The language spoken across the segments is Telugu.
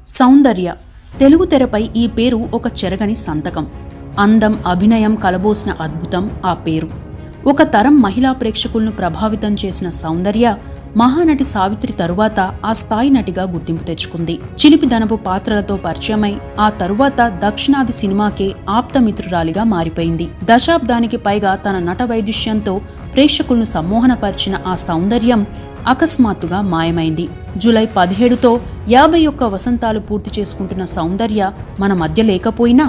సౌందర్య తెలుగు తెరపై ఈ పేరు ఒక చెరగని సంతకం. అందం, అభినయం కలబోసిన అద్భుతం ఆ పేరు. ఒక తరం మహిళా ప్రేక్షకులను ప్రభావితం చేసిన సౌందర్య మహానటి సావిత్రి తరువాత ఆ స్థాయి నటిగా గుర్తింపు తెచ్చుకుంది. చిలిపిదనపు పాత్రలతో పరిచయమై ఆ తరువాత దక్షిణాది సినిమాకే ఆప్తమిత్రురాలిగా మారిపోయింది. దశాబ్దానికి పైగా తన నట వైదుష్యంతో ప్రేక్షకులను సమ్మోహనపరిచిన ఆ సౌందర్యం అకస్మాత్తుగా మాయమైంది. జూలై 17తో 51 వసంతాలు పూర్తి చేసుకుంటున్న సౌందర్య మన మధ్య లేకపోయినా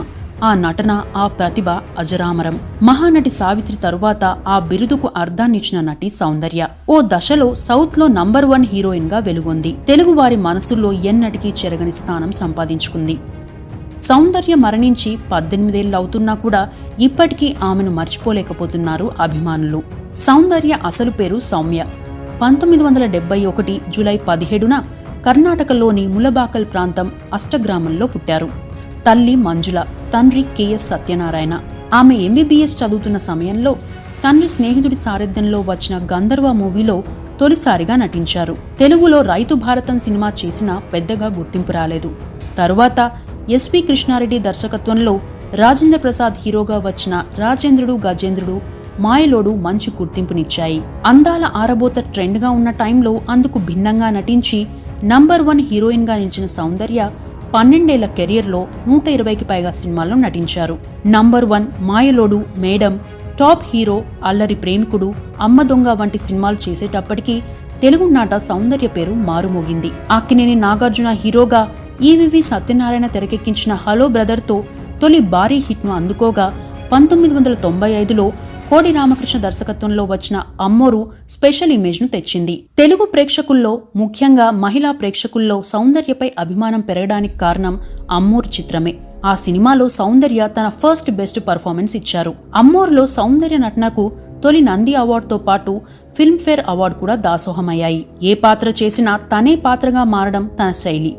ఆ నటన, ఆ ప్రతిభ అజరామరం. మహానటి సావిత్రి తరువాత ఆ బిరుదుకు అర్థాన్నిచ్చిన నటి సౌందర్య ఓ దశలో సౌత్ లో నంబర్ 1 హీరోయిన్ గా వెలుగొంది. తెలుగువారి మనసుల్లో ఎన్నటికీ చెరగని స్థానం సంపాదించుకుంది. సౌందర్య మరణించి 18 ఏళ్లు అవుతున్నా కూడా ఇప్పటికీ ఆమెను మర్చిపోలేకపోతున్నారు అభిమానులు. సౌందర్య అసలు పేరు సౌమ్య. 1971 జూలై 17న కర్ణాటకలోని ములబాకల్ ప్రాంతం అష్టగ్రామంలో పుట్టారు. తల్లి మంజుల, తండ్రి కెఎస్ సత్యనారాయణ. ఆమె ఎంబీబీఎస్ చదువుతున్న సమయంలో తండ్రి స్నేహితుడి సారథ్యంలో వచ్చిన గంధర్వ మూవీలో తొలిసారిగా నటించారు. తెలుగులో రైతు భారతం సినిమా చేసినా పెద్దగా గుర్తింపు రాలేదు. తరువాత ఎస్పి కృష్ణారెడ్డి దర్శకత్వంలో రాజేంద్ర ప్రసాద్ హీరోగా వచ్చిన రాజేంద్రుడు, గజేంద్రుడు, మాయలోడు మంచి గుర్తింపునిచ్చాయి. అందాల ఆరబోత ట్రెండ్గా ఉన్న టైంలో అందుకు భిన్నంగా నటించి నంబర్ 1 హీరోయిన్ గా నిలిచిన సౌందర్య 12 ఏళ్ల కెరియర్లో 120కి పైగా సినిమాల్లో నటించారు. నంబర్ 1, మాయలోడు, మేడం, టాప్ హీరో, అల్లరి ప్రేమికుడు, అమ్మ దొంగ వంటి సినిమాలు చేసేటప్పటికీ తెలుగునాట సౌందర్య పేరు మారుమోగింది. అక్కినేని నాగార్జున హీరోగా ఈవివి సత్యనారాయణ తెరకెక్కించిన హలో బ్రదర్తో తొలి భారీ హిట్ను అందుకోగా 1995లో కోడి రామకృష్ణ దర్శకత్వంలో వచ్చిన అమ్మోరు స్పెషల్ ఇమేజ్ను తెచ్చింది. తెలుగు ప్రేక్షకుల్లో, ముఖ్యంగా మహిళా ప్రేక్షకుల్లో సౌందర్యపై అభిమానం పెరగడానికి కారణం అమ్మోరు చిత్రమే. ఆ సినిమాలో సౌందర్య తన ఫస్ట్ బెస్ట్ పర్ఫార్మెన్స్ ఇచ్చారు. అమ్మోరులో సౌందర్య నటనకు తొలి నంది అవార్డుతో పాటు ఫిల్మ్ఫేర్ అవార్డు కూడా దాసోహమయ్యాయి. ఏ పాత్ర చేసినా తనే పాత్రగా మారడం తన శైలి.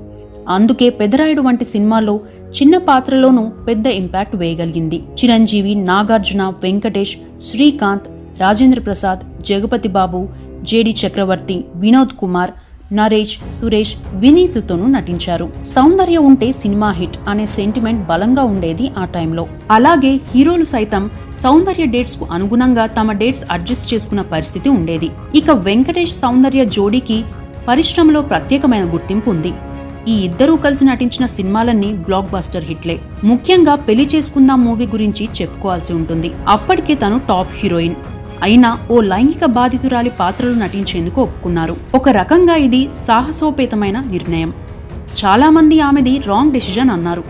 అందుకే పెదరాయుడు వంటి సినిమాల్లో చిన్న పాత్రలోనూ పెద్ద ఇంపాక్ట్ వేయగలిగింది. చిరంజీవి, నాగార్జున, వెంకటేష్, శ్రీకాంత్, రాజేంద్ర ప్రసాద్, జగపతి బాబు, జేడి చక్రవర్తి, వినోద్ కుమార్, నరేష్, సురేష్, వినీత్లతోనూ నటించారు. సౌందర్య ఉంటే సినిమా హిట్ అనే సెంటిమెంట్ బలంగా ఉండేది ఆ టైంలో. అలాగే హీరోలు సైతం సౌందర్య డేట్స్ కు అనుగుణంగా తమ డేట్స్ అడ్జస్ట్ చేసుకున్న పరిస్థితి ఉండేది. ఇక వెంకటేష్ సౌందర్య జోడీకి పరిశ్రమలో ప్రత్యేకమైన గుర్తింపు ఉంది. ఈ ఇద్దరూ కలిసి నటించిన సినిమాలన్నీ బ్లాక్ బస్టర్ హిట్లే. ముఖ్యంగా పెళ్లి చేసుకుందాం మూవీ గురించి చెప్పుకోవాల్సి ఉంటుంది. అప్పటికే తను టాప్ హీరోయిన్ అయినా ఓ లైంగిక బాధితురాలి పాత్రలు నటించేందుకు ఒప్పుకున్నారు. ఒక రకంగా ఇది సాహసోపేతమైన నిర్ణయం. చాలా మంది ఆమెది రాంగ్ డెసిజన్ అన్నారు.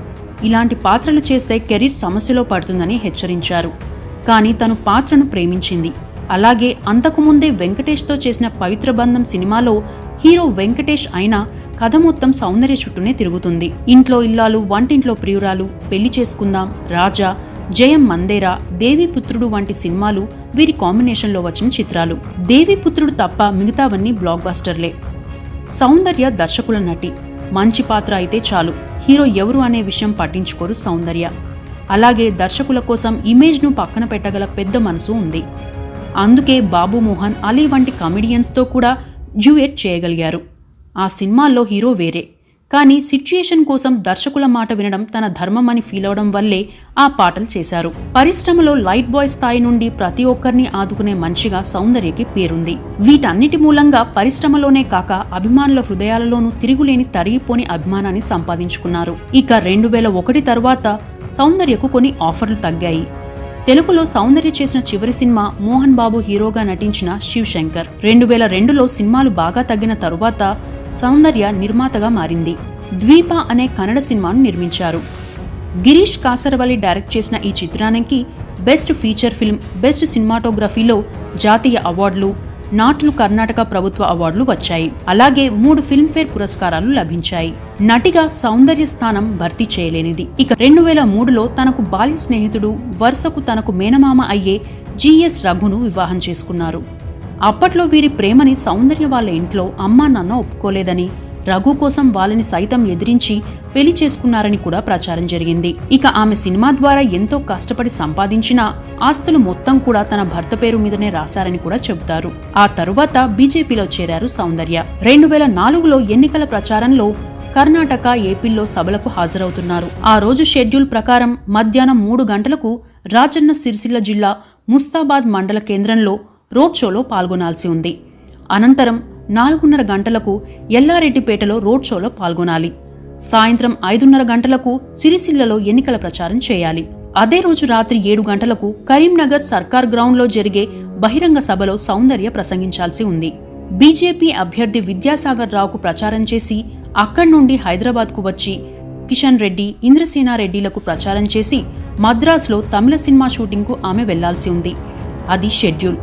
ఇలాంటి పాత్రలు చేస్తే కెరీర్ సమస్యలో పడుతుందని హెచ్చరించారు. కానీ తను పాత్రను ప్రేమించింది. అలాగే అంతకుముందే వెంకటేష్తో చేసిన పవిత్ర బంధం సినిమాలో హీరో వెంకటేష్ అయినా కథ మొత్తం సౌందర్య చుట్టూనే తిరుగుతుంది. ఇంట్లో ఇల్లాలు, వంటింట్లో ప్రియురాలు, పెళ్లి చేసుకుందాం, రాజా, జయం మందేరా, దేవీపుత్రుడు వంటి సినిమాలు వీరి కాంబినేషన్లో వచ్చిన చిత్రాలు. దేవీపుత్రుడు తప్ప మిగతావన్నీ బ్లాక్ బస్టర్లే. సౌందర్య దర్శకుల నటి. మంచి పాత్ర అయితే చాలు, హీరో ఎవరు అనే విషయం పట్టించుకోరు సౌందర్య. అలాగే దర్శకుల కోసం ఇమేజ్ను పక్కన పెట్టగల పెద్ద మనసు ఉంది. అందుకే బాబు మోహన్, అలీ వంటి కమెడియన్స్తో కూడా డ్యూయెట్ చేయగలిగారు. ఆ సినిమాల్లో హీరో వేరే, కానీ సిచ్యుయేషన్ కోసం దర్శకుల మాట వినడం తన ధర్మం అని ఫీల్ అవడం వల్లే ఆ పాటలు చేశారు. పరిశ్రమలో లైట్ బాయ్ స్థాయి నుండి ప్రతి ఒక్కరిని ఆదుకునే మనిషిగా సౌందర్యకి పేరుంది. వీటన్నిటి మూలంగా పరిశ్రమలోనే కాక అభిమానుల హృదయాలలోనూ తిరుగులేని తరిగిపోని అభిమానాన్ని సంపాదించుకున్నారు. ఇక 2001 తర్వాత సౌందర్యకు కొన్ని ఆఫర్లు తగ్గాయి. తెలుగులో సౌందర్య చేసిన చివరి సినిమా మోహన్ బాబు హీరోగా నటించిన శివ్ శంకర్. 2002లో సినిమాలు బాగా తగ్గిన తరువాత సౌందర్య నిర్మాతగా మారింది. ద్వీప అనే కన్నడ సినిమాను నిర్మించారు. గిరీష్ కాసరవల్లి డైరెక్ట్ చేసిన ఈ చిత్రానికి బెస్ట్ ఫీచర్ ఫిల్మ్, బెస్ట్ సినిమాటోగ్రఫీలో జాతీయ అవార్డులు, నాట్లు కర్ణాటక ప్రభుత్వ అవార్డులు వచ్చాయి. అలాగే 3 ఫిల్మ్ఫేర్ పురస్కారాలు లభించాయి. నటిగా సౌందర్య స్థానం భర్తీ చేయలేనిది. ఇక 2003లో తనకు బాల్య స్నేహితుడు, వరుసకు తనకు మేనమామ అయ్యే జిఎస్ రఘును వివాహం చేసుకున్నారు. అప్పట్లో వీరి ప్రేమని సౌందర్య వాళ్ళ ఇంట్లో అమ్మా నాన్న ఒప్పుకోలేదని, రఘు కోసం వాళ్ళని సైతం ఎదిరించి పెళ్లి చేసుకున్నారని కూడా ప్రచారం జరిగింది. ఇక ఆమె సినిమా ద్వారా ఎంతో కష్టపడి సంపాదించిన ఆస్తులు మొత్తం కూడా తన భర్త పేరు మీదనే రాశారని కూడా చెబుతారు. ఆ తరువాత బీజేపీలో చేరారు సౌందర్య. 2004లో ఎన్నికల ప్రచారంలో కర్ణాటక, ఏపీల్లో సభలకు హాజరవుతున్నారు. ఆ రోజు షెడ్యూల్ ప్రకారం మధ్యాహ్నం 3 గంటలకు రాజన్న సిరిసిల్ల జిల్లా ముస్తాబాద్ మండల కేంద్రంలో రోడ్ షోలో పాల్గొనాల్సి ఉంది. అనంతరం 4:30 గంటలకు ఎల్లారెడ్డిపేటలో రోడ్ షోలో పాల్గొనాలి. సాయంత్రం 5:30 గంటలకు సిరిసిల్లలో ఎన్నికల ప్రచారం చేయాలి. అదే రోజు రాత్రి 7 గంటలకు కరీంనగర్ సర్కార్ గ్రౌండ్లో జరిగే బహిరంగ సభలో సౌందర్య ప్రసంగించాల్సి ఉంది. బీజేపీ అభ్యర్థి విద్యాసాగర్ రావుకు ప్రచారం చేసి అక్కడి నుండి హైదరాబాద్కు వచ్చి కిషన్ రెడ్డి, ఇంద్రసేనారెడ్డిలకు ప్రచారం చేసి మద్రాసులో తమిళ సినిమా షూటింగ్కు ఆమె వెళ్లాల్సి ఉంది. అది షెడ్యూల్.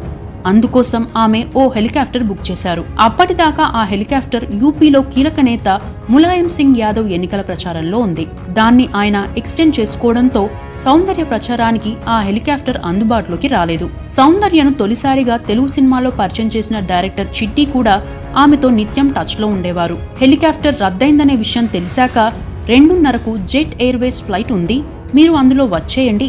అందుకోసం ఆమె ఓ హెలికాప్టర్ బుక్ చేశారు. అప్పటిదాకా ఆ హెలికాప్టర్ యూపీలో కీలక నేత ములాయం సింగ్ యాదవ్ ఎన్నికల ప్రచారంలో ఉంది. దాన్ని ఆయన ఎక్స్టెండ్ చేసుకోవడంతో సౌందర్య ప్రచారానికి ఆ హెలికాప్టర్ అందుబాటులోకి రాలేదు. సౌందర్యను తొలిసారిగా తెలుగు సినిమాలో పరిచయం చేసిన డైరెక్టర్ చిట్టి కూడా ఆమెతో నిత్యం టచ్లో ఉండేవారు. హెలికాప్టర్ రద్దయిందనే విషయం తెలిసాక 2:30కు జెట్ ఎయిర్వేస్ ఫ్లైట్ ఉంది, మీరు అందులో వచ్చేయండి,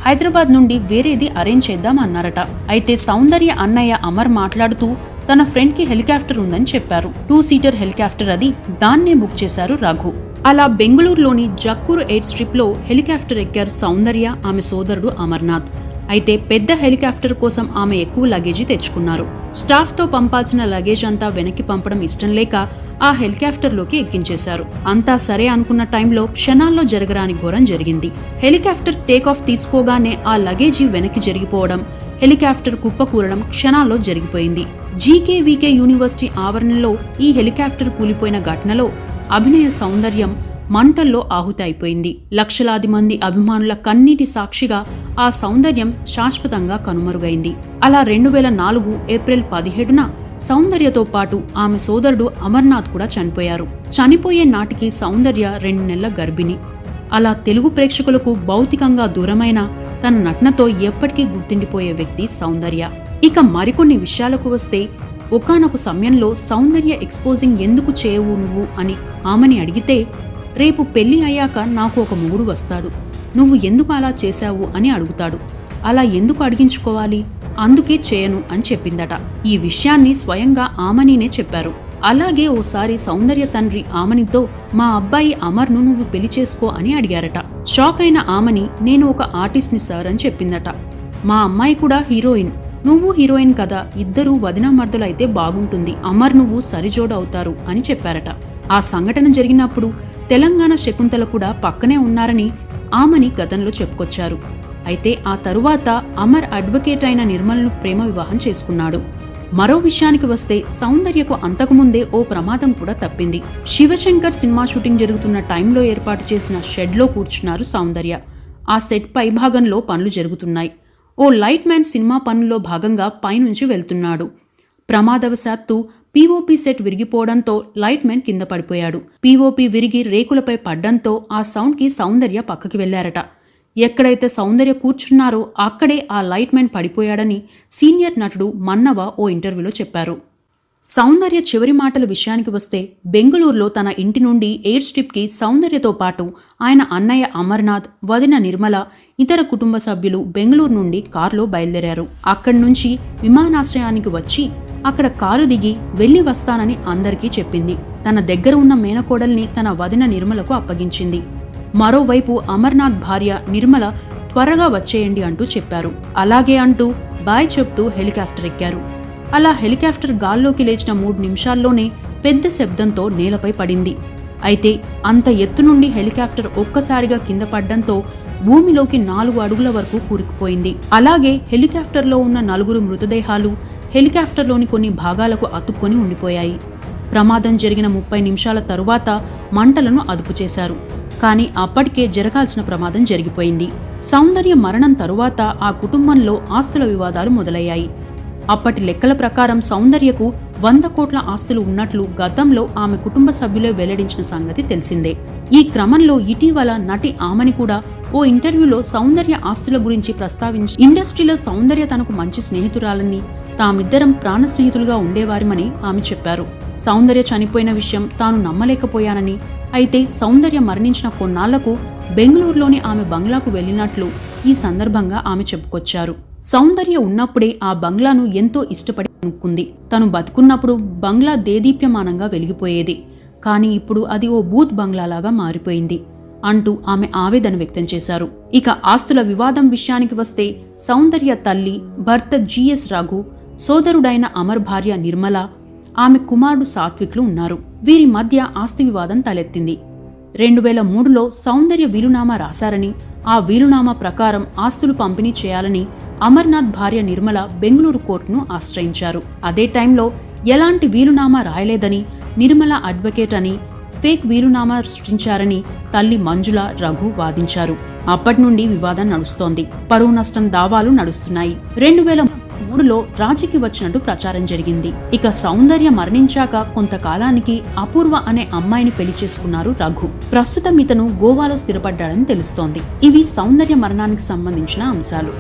హైదరాబాద్ నుండి వేరేది అరేంజ్ చేద్దాం అన్నారట. అయితే సౌందర్య అన్నయ్య అమర్ మాట్లాడుతూ తన ఫ్రెండ్ కి హెలికాప్టర్ ఉందని చెప్పారు. 2 సీటర్ హెలికాప్టర్ అది, దాన్నే బుక్ చేశారు రఘు. అలా బెంగళూరులోని జక్కూరు ఎయిర్ స్ట్రిప్ లో హెలికాప్టర్ ఎక్కారు సౌందర్య, ఆమె సోదరుడు అమర్నాథ్. అయితే పెద్ద హెలికాప్టర్ కోసం ఆమె ఎక్కువ లగేజీ తెచ్చుకున్నారు. స్టాఫ్ తో పంపాల్సిన లగేజ్ అంతా వెనక్కి పంపడం ఇష్టం లేక ఆ హెలికాప్టర్లోకి ఎక్కించేశారు. అంతా సరే అనుకున్న టైంలో క్షణాల్లో జరగరాని ఘోరం జరిగింది. హెలికాప్టర్ టేకాఫ్ తీసుకోగానే ఆ లగేజీ వెనక్కి జరిగిపోవడం, హెలికాప్టర్ కుప్పకూలడం క్షణాల్లో జరిగిపోయింది. జీకేవీకే యూనివర్సిటీ ఆవరణలో ఈ హెలికాప్టర్ కూలిపోయిన ఘటనలో అభినయ సౌందర్యం మంటల్లో ఆహుతి అయిపోయింది. లక్షలాది మంది అభిమానుల కన్నీటి సాక్షిగా ఆ సౌందర్యం శాశ్వతంగా కనుమరుగైంది. అలా 2004 ఏప్రిల్ 17న సౌందర్యతో పాటు ఆమె సోదరుడు అమర్నాథ్ కూడా చనిపోయారు. చనిపోయే నాటికి సౌందర్య 2 నెలల గర్భిణి. అలా తెలుగు ప్రేక్షకులకు భౌతికంగా దూరమైన తన నటనతో ఎప్పటికీ గుర్తుండిపోయే వ్యక్తి సౌందర్య. ఇక మరికొన్ని విషయాలకు వస్తే, ఒకానొక సమయంలో సౌందర్య ఎక్స్పోజింగ్ ఎందుకు చేయవు నువ్వు అని ఆమెని అడిగితే, రేపు పెళ్లి అయ్యాక నాకు ఒక మొగుడు వస్తాడు, నువ్వు ఎందుకు అలా చేశావు అని అడుగుతాడు, అలా ఎందుకు అడిగించుకోవాలి, అందుకే చేయను అని చెప్పిందట. ఈ విషయాన్ని స్వయంగా ఆమనినే చెప్పారు. అలాగే ఓసారి సౌందర్య తండ్రి ఆమనితో మా అబ్బాయి అమర్ను నువ్వు పెళ్లి చేసుకో అని అడిగారట. షాక్ అయిన ఆమని నేను ఒక ఆర్టిస్ట్ని సార్ అని చెప్పిందట. మా అమ్మాయి కూడా హీరోయిన్, నువ్వు హీరోయిన్ కదా, ఇద్దరూ వదినా మర్దలైతే బాగుంటుంది, అమర్ నువ్వు సరిజోడు అవుతారు అని చెప్పారట. ఆ సంఘటన జరిగినప్పుడు తెలంగాణ శకుంతల కూడా పక్కనే ఉన్నారని ఆమని గతంలో చెప్పుకొచ్చారు. అయితే ఆ తరువాత అమర్ అడ్వకేట్ అయిన నిర్మల్ను ప్రేమ వివాహం చేసుకున్నాడు. మరో విషయానికి వస్తే, సౌందర్యకు అంతకుముందే ఓ ప్రమాదం కూడా తప్పింది. శివశంకర్ సినిమా షూటింగ్ జరుగుతున్న టైంలో ఏర్పాటు చేసిన షెడ్లో కూర్చున్నారు సౌందర్య. ఆ సెట్ పై భాగంలో పనులు జరుగుతున్నాయి. ఓ లైట్ మ్యాన్ సినిమా పనుల్లో భాగంగా పైనుంచి వెళ్తున్నాడు. ప్రమాదవశాత్తు పీఓపీ సెట్ విరిగిపోవడంతో లైట్ మ్యాన్ కింద పడిపోయాడు. పీఓపీ విరిగి రేకులపై పడ్డంతో ఆ సౌండ్కి సౌందర్య పక్కకి వెళ్లారట. ఎక్కడైతే సౌందర్య కూర్చున్నారో అక్కడే ఆ లైట్ మ్యాన్ పడిపోయాడని సీనియర్ నటుడు మన్నవ ఓ ఇంటర్వ్యూలో చెప్పారు. సౌందర్య చివరి మాటల విషయానికి వస్తే, బెంగళూరులో తన ఇంటి నుండి ఎయిర్ స్ట్రిప్కి సౌందర్యతో పాటు ఆయన అన్నయ్య అమర్నాథ్, వదిన నిర్మల, ఇతర కుటుంబ సభ్యులు బెంగళూరు నుండి కారులో బయలుదేరారు. అక్కడి నుంచి విమానాశ్రయానికి వచ్చి అక్కడ కారు దిగి వెళ్లి వస్తానని అందరికీ చెప్పింది. తన దగ్గర ఉన్న మేనకోడల్ని తన వదిన నిర్మలకు అప్పగించింది. మరోవైపు అమర్నాథ్ భార్య నిర్మల త్వరగా వచ్చేయండి అంటూ చెప్పారు. అలాగే అంటూ బాయ్ చెప్తూ హెలికాప్టర్ ఎక్కారు. అలా హెలికాప్టర్ గాల్లోకి లేచిన 3 నిమిషాల్లోనే పెద్ద శబ్దంతో నేలపై పడింది. అయితే అంత ఎత్తు నుండి హెలికాప్టర్ ఒక్కసారిగా కింద పడ్డంతో భూమిలోకి 4 అడుగుల వరకు కూరుకుపోయింది. అలాగే హెలికాప్టర్లో ఉన్న 4 మృతదేహాలు హెలికాప్టర్లోని కొన్ని భాగాలకు అతుక్కొని ఉండిపోయాయి. ప్రమాదం జరిగిన 30 నిమిషాల తరువాత మంటలను అదుపు చేశారు. కానీ అప్పటికే జరగాల్సిన ప్రమాదం జరిగిపోయింది. సౌందర్య మరణం తరువాత ఆ కుటుంబంలో ఆస్తుల వివాదాలు మొదలయ్యాయి. అప్పటి లెక్కల ప్రకారం సౌందర్యకు 100 కోట్ల ఆస్తులు ఉన్నట్లు గతంలో ఆమె కుటుంబ సభ్యులే వెల్లడించిన సంగతి తెలిసిందే. ఈ క్రమంలో ఇటీవల నటి ఆమని కూడా ఓ ఇంటర్వ్యూలో సౌందర్య ఆస్తుల గురించి ప్రస్తావించి, ఇండస్ట్రీలో సౌందర్య తనకు మంచి స్నేహితురాలని, తామిద్దరం ప్రాణ స్నేహితులుగా ఉండేవారిమని ఆమె చెప్పారు. సౌందర్య చనిపోయిన విషయం తాను నమ్మలేకపోయానని, అయితే సౌందర్య మరణించిన కొన్నాళ్లకు బెంగళూరులోని ఆమె బంగ్లాకు వెళ్లినట్లు ఈ సందర్భంగా ఆమె చెప్పుకొచ్చారు. సౌందర్య ఉన్నప్పుడే ఆ బంగ్లాను ఎంతో ఇష్టపడి అనుకుంది. తను బతుకున్నప్పుడు బంగ్లా దేదీప్యమానంగా వెలిగిపోయేది. కానీ ఇప్పుడు అది ఓ బూత్ బంగ్లాలాగా మారిపోయింది అంటూ ఆమె ఆవేదన వ్యక్తం చేశారు. ఇక ఆస్తుల వివాదం విషయానికి వస్తే సౌందర్య తల్లి, భర్త జిఎస్ రఘు, సోదరుడైన అమర్ భార్య నిర్మల, ఆమె కుమారుడు సాత్విక్లు ఉన్నారు. వీరి మధ్య ఆస్తి వివాదం తలెత్తింది. 2003లో సౌందర్య వీలునామా రాశారని, ఆ వీలునామా ప్రకారం ఆస్తులు పంపిణీ చేయాలని అమర్నాథ్ భార్య నిర్మల బెంగళూరు కోర్టును ఆశ్రయించారు. అదే టైంలో ఎలాంటి వీలునామా రాయలేదని, నిర్మల అడ్వకేట్ అని, ఫేక్ వీలునామా సృష్టించారని తల్లి మంజుల, రఘు వాదించారు. అప్పటి నుండి వివాదం నడుస్తోంది. పరువు నష్టం దావాలు నడుస్తున్నాయి. 2003లో రాజీకి వచ్చినట్టు ప్రచారం జరిగింది. ఇక సౌందర్య మరణించాక కొంతకాలానికి అపూర్వ అనే అమ్మాయిని పెళ్లి చేసుకున్నారు రఘు. ప్రస్తుతం ఇతను గోవాలో స్థిరపడ్డాడని తెలుస్తోంది. ఇవి సౌందర్య మరణానికి సంబంధించిన అంశాలు.